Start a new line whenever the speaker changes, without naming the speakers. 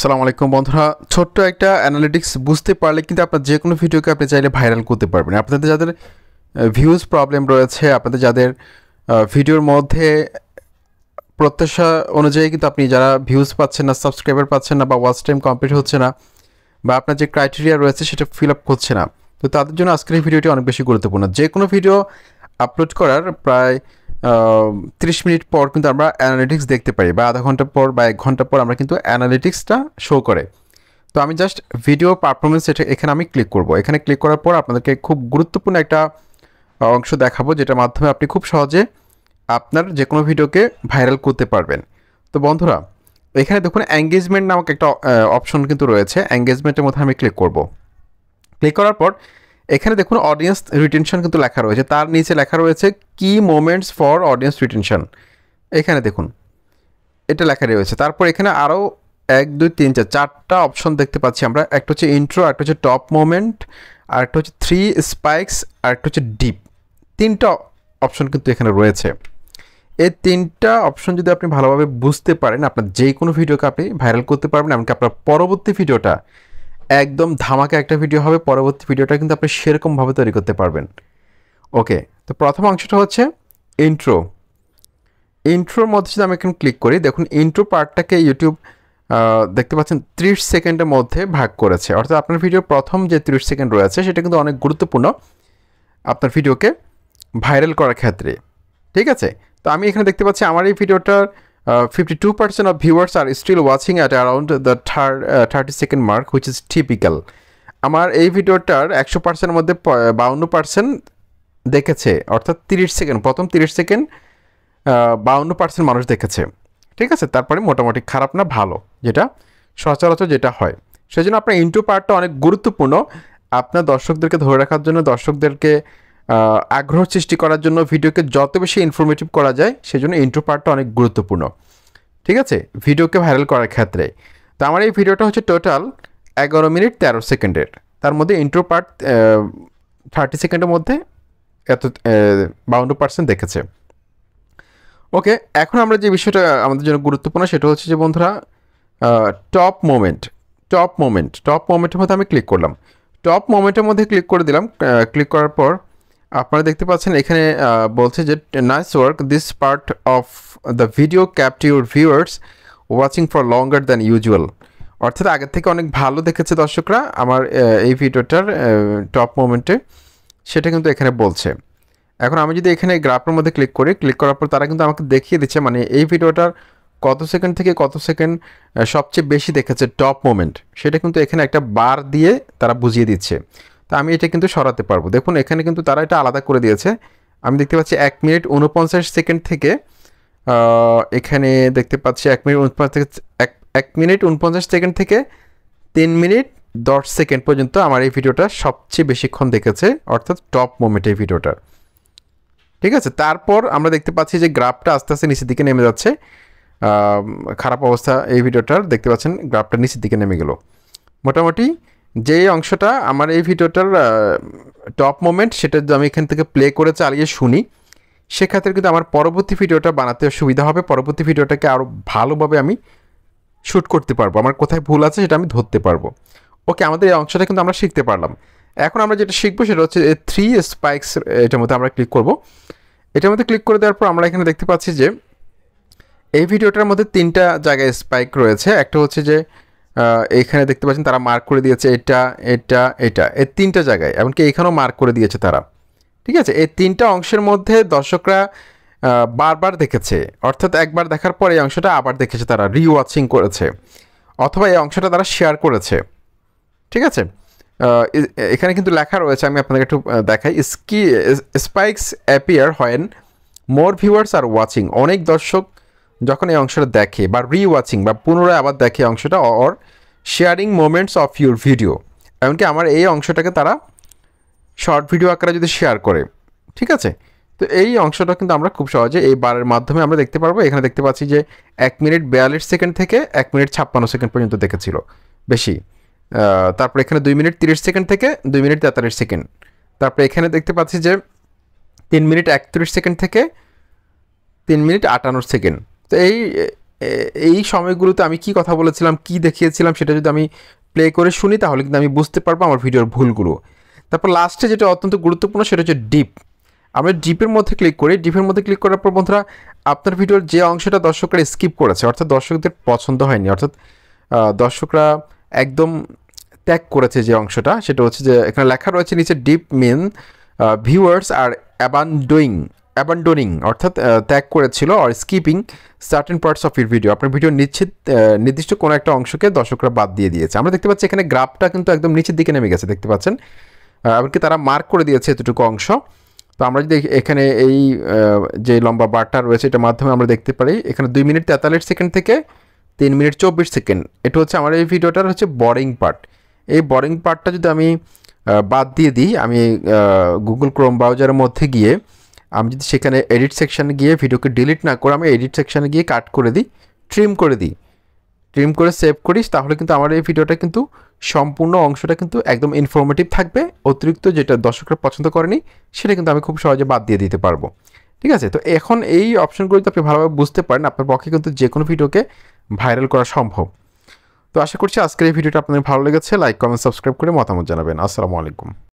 আসসালামু আলাইকুম বন্ধুরা, ছোট্ট একটা অ্যানালিটিক্স বুঝতে পারলে কিন্তু আপনার যে কোনো ভিডিওকে আপনি চাইলে ভাইরাল করতে পারবেন। আপনাদের যাদের ভিউজ প্রবলেম রয়েছে, আপনাদের যাদের ভিডিওর মধ্যে প্রত্যাশা অনুযায়ী কিন্তু আপনি যারা ভিউজ পাচ্ছেন না, সাবস্ক্রাইবার পাচ্ছেন না, বা ওয়াচ টাইম কমপ্লিট হচ্ছে না, বা আপনার যে ক্রাইটেরিয়া রয়েছে সেটা ফিল আপ হচ্ছে না, তো তাদের জন্য আজকের এই ভিডিওটি অনেক বেশি গুরুত্বপূর্ণ। যে কোনো ভিডিও আপলোড করার প্রায় 30 মিনিট পর কিন্তু আমরা অ্যানালিটিক্স দেখতে পাই, বা আধা ঘন্টা পর বা 1 ঘন্টা পর আমরা কিন্তু অ্যানালিটিক্সটা শো করে। তো আমি জাস্ট ভিডিও পারফরমেন্স এখানে আমি ক্লিক করব। এখানে ক্লিক করার পর আপনাদেরকে খুব গুরুত্বপূর্ণ একটা অংশ দেখাবো, যেটার মাধ্যমে আপনি খুব সহজে আপনার যে কোনো ভিডিওকে ভাইরাল করতে পারবেন। তো বন্ধুরা, এখানে দেখুন এঙ্গেজমেন্ট নামক একটা অপশন কিন্তু রয়েছে। এঙ্গেজমেন্টের মধ্যে আমি ক্লিক করব। ক্লিক করার পর এখানে দেখুন অডিয়েন্স রিটেনশন কিন্তু লেখা রয়েছে, তার নিচে লেখা রয়েছে কি মোমেন্টস ফর অডিয়েন্স রিটেনশন। এখানে দেখুন এটা লেখা রয়েছে। তারপর এখানে আরও 1 2 3 4 4টা অপশন দেখতে পাচ্ছি আমরা। একটা হচ্ছে ইন্ট্রো, একটা হচ্ছে টপ মোমেন্ট, আর একটা হচ্ছে 3 স্পাইকস, আর একটা হচ্ছে ডিপ। 3টা অপশন কিন্তু এখানে রয়েছে। এই 3টা অপশন যদি আপনি ভালোভাবে বুঝতে পারেন, আপনার যে কোনো ভিডিওকে আপনি ভাইরাল করতে পারবেন। এমনকি আপনার পরবর্তী ভিডিওটা একদম ধামাকা একটা ভিডিও হবে, পরবর্তী ভিডিওটা কিন্তু আপনি সেরকমভাবে তৈরি করতে পারবেন। ওকে, তো প্রথম অংশটা হচ্ছে ইন্ট্রো। ইন্ট্রোর মধ্যে যদি আমি এখন ক্লিক করি, দেখুন ইন্ট্রো পার্টটাকে ইউটিউব দেখতে পাচ্ছেন 30 সেকেন্ডের মধ্যে ভাগ করেছে। অর্থাৎ আপনার ভিডিওর প্রথম যে 30 সেকেন্ড রয়েছে সেটা কিন্তু অনেক গুরুত্বপূর্ণ আপনার ভিডিওকে ভাইরাল করার ক্ষেত্রে। ঠিক আছে, তো আমি এখানে দেখতে পাচ্ছি আমার এই ভিডিওটার 52% of viewers are still watching at around the 30 second mark, which is typical. আমার এই ভিডিওটার 100%-এর মধ্যে 52% দেখেছে, অর্থাৎ 30 সেকেন্ড, প্রথম 30 সেকেন্ড 52% মানুষ দেখেছে। ঠিক আছে, তারপরে মোটামুটি খারাপ না, ভালো, যেটা সচরাচর যেটা হয়। সেই জন্য আপনার ইন্ট্রো পার্টটা অনেক গুরুত্বপূর্ণ আপনার দর্শকদেরকে ধরে রাখার জন্য, দর্শকদেরকে আগ্রহ সৃষ্টি করার জন্য, ভিডিওকে যত বেশি ইনফরমেটিভ করা যায় সেই জন্য ইন্ট্রো পার্টটা অনেক গুরুত্বপূর্ণ। ঠিক আছে, ভিডিওকে ভাইরাল করার ক্ষেত্রে। তো আমার এই ভিডিওটা হচ্ছে টোটাল 11 মিনিট 13 সেকেন্ডের, তার মধ্যে ইন্ট্রো পার্ট 30 সেকেন্ডের মধ্যে এত 52% দেখেছে। ওকে, এখন আমরা যে বিষয়টা আমাদের জন্য গুরুত্বপূর্ণ সেটা হচ্ছে যে বন্ধুরা, টপ মোমেন্ট। টপ মোমেন্টের মধ্যে আমি ক্লিক করলাম। টপ মোমেন্টের মধ্যে ক্লিক করে দিলাম। ক্লিক করার পর আপনারা দেখতে পাচ্ছেন এখানে বলছে যে nice work, this part of the video ক্যাপ্ট your viewers watching for longer than usual. অর্থাৎ আগের থেকে অনেক ভালো দেখেছে দর্শকরা আমার এই ভিডিওটার টপ মোমেন্টে, সেটা কিন্তু এখানে বলছে। এখন আমি যদি এখানে গ্রাফের মধ্যে ক্লিক করি, ক্লিক করার পর তারা কিন্তু আমাকে দেখিয়ে দিচ্ছে মানে এই ভিডিওটার কত সেকেন্ড থেকে কত সেকেন্ড সবচেয়ে বেশি দেখেছে টপ মোমেন্ট, সেটা কিন্তু এখানে একটা বার দিয়ে তারা বুঝিয়ে দিচ্ছে। তো আমি এটা কিন্তু সরাতে পারবো। দেখুন এখানে কিন্তু তারা এটা আলাদা করে দিয়েছে। আমি দেখতে পাচ্ছি 1 মিনিট 49 সেকেন্ড থেকে এখানে দেখতে পাচ্ছি 1 মিনিট 49 থেকে 1 মিনিট 49 সেকেন্ড থেকে 3 মিনিট 10 সেকেন্ড পর্যন্ত আমার এই ভিডিওটা সবচেয়ে বেশিক্ষণ দেখেছে, অর্থাৎ টপ মোমেন্ট এই ভিডিওটার। ঠিক আছে, তারপর আমরা দেখতে পাচ্ছি যে গ্রাফটা আস্তে আস্তে নিচের দিকে নেমে যাচ্ছে। খারাপ অবস্থা এই ভিডিওটার, দেখতে পাচ্ছেন গ্রাফটা নিচের দিকে নেমে গেল। মোটামুটি যেই অংশটা আমার এই ভিডিওটার টপ মোমেন্ট, সেটা যদি আমি এখান থেকে প্লে করে চালিয়ে শুনি, সেক্ষেত্রে কিন্তু আমার পরবর্তী ভিডিওটা বানাতে সুবিধা হবে। পরবর্তী ভিডিওটাকে আরও ভালোভাবে আমি শ্যুট করতে পারবো, আমার কোথায় ভুল আছে সেটা আমি ধরতে পারবো। ওকে, আমাদের এই অংশটা কিন্তু আমরা শিখতে পারলাম। এখন আমরা যেটা শিখবো সেটা হচ্ছে 3 স্পাইকস, এটার মধ্যে আমরা ক্লিক করব। এটার মধ্যে ক্লিক করে দেওয়ার পর আমরা এখানে দেখতে পাচ্ছি যে এই ভিডিওটার মধ্যে 3টা জায়গায় স্পাইক রয়েছে। একটা হচ্ছে যে এখানে দেখতে পাচ্ছেন তারা মার্ক করে দিয়েছে এটা এটা এটা, এই 3টা জায়গায়, এমনকি এখানেও মার্ক করে দিয়েছে তারা। ঠিক আছে, এই 3টা অংশের মধ্যে দর্শকরা বারবার দেখেছে, অর্থাৎ একবার দেখার পর এই অংশটা আবার দেখেছে, তারা রিওয়াচিং করেছে, অথবা এই অংশটা তারা শেয়ার করেছে। ঠিক আছে, এখানে কিন্তু লেখা রয়েছে, আমি আপনাকে একটু দেখাই। Spikes appear when more viewers are watching. অনেক দর্শক যখন এই অংশটা দেখে বা রিওয়াচিং বা পুনরায় আবার দেখে অংশটা, or sharing moments of your video, এমনকি আমার এই অংশটাকে তারা শর্ট ভিডিও আকারে যদি শেয়ার করে। ঠিক আছে, তো এই অংশটা কিন্তু আমরা খুব সহজে এই বারের মাধ্যমে আমরা দেখতে পারবো। এখানে দেখতে পাচ্ছি যে 1 মিনিট 42 সেকেন্ড থেকে 1 মিনিট 56 সেকেন্ড পর্যন্ত দেখেছিল বেশি। তারপর এখানে 2 মিনিট 30 সেকেন্ড থেকে 2 মিনিট 43 সেকেন্ড। তারপরে এখানে দেখতে পাচ্ছি যে 3 মিনিট 31 সেকেন্ড থেকে 3 মিনিট 58 সেকেন্ড। তো এই সময়গুলোতে আমি কি কথা বলেছিলাম, কি দেখিয়েছিলাম, সেটা যদি আমি প্লে করে শুনি তাহলে কিন্তু আমি বুঝতে পারবো আমার ভিডিওর ভুলগুলো। তারপর লাস্টে যেটা অত্যন্ত গুরুত্বপূর্ণ সেটা হচ্ছে ডিপ। আমরা ডিপের মধ্যে ক্লিক করি। ডিপের মধ্যে ক্লিক করার পর বন্ধুরা আপনার ভিডিওর যে অংশটা দর্শকরা স্কিপ করেছে, অর্থাৎ দর্শকদের পছন্দ হয়নি, অর্থাৎ দর্শকরা একদম ত্যাগ করেছে যে অংশটা, সেটা হচ্ছে যে এখানে লেখা রয়েছে নিচে ডিপ মিন ভিউয়ার্স আর অ্যাবান্ডোনিং, অর্থাৎ ত্যাগ করেছিল আর skipping certain parts of your video. আপনার ভিডিও নির্দিষ্ট কোনো একটা অংশকে দর্শকরা বাদ দিয়ে দিয়েছে। আমরা দেখতে পাচ্ছি এখানে গ্রাফটা কিন্তু একদম নিচের দিকে নেমে গেছে, দেখতে পাচ্ছেন। এমনকি তারা মার্ক করে দিয়েছে এতটুকু অংশ। তো আমরা যদি এখানে এই যে লম্বা বারটা রয়েছে এটার মাধ্যমে আমরা দেখতে পারি এখানে 2 মিনিট 43 সেকেন্ড থেকে 3 মিনিট 24 সেকেন্ড, এটা হচ্ছে আমার এই ভিডিওটার হচ্ছে বোরিং পার্ট। এই বোরিং পার্টটা যদি আমি বাদ দিয়ে দিই, আমি গুগল ক্রোম ব্রাউজারের মধ্যে গিয়ে আমি যদি সেখানে এডিট সেকশানে গিয়ে ভিডিওকে ডিলিট না করে আমি এডিট সেকশানে গিয়ে কাট করে দিই, ট্রিম করে সেভ করিস, তাহলে কিন্তু আমার এই ভিডিওটা কিন্তু সম্পূর্ণ অংশটা কিন্তু একদম ইনফরমেটিভ থাকবে। অতিরিক্ত যেটা দর্শকরা পছন্দ করেনি সেটা কিন্তু আমি খুব সহজে বাদ দিয়ে দিতে পারবো। ঠিক আছে, তো এখন এই অপশনগুলো যদি আপনি ভালোভাবে বুঝতে পারেন আপনার পক্ষে কিন্তু যে কোনো ভিডিওকে ভাইরাল করা সম্ভব। তো আশা করছি আজকের এই ভিডিওটা আপনাদের ভালো লেগেছে। লাইক, কমেন্ট, সাবস্ক্রাইব করে মতামত জানাবেন। আসসালামু আলাইকুম।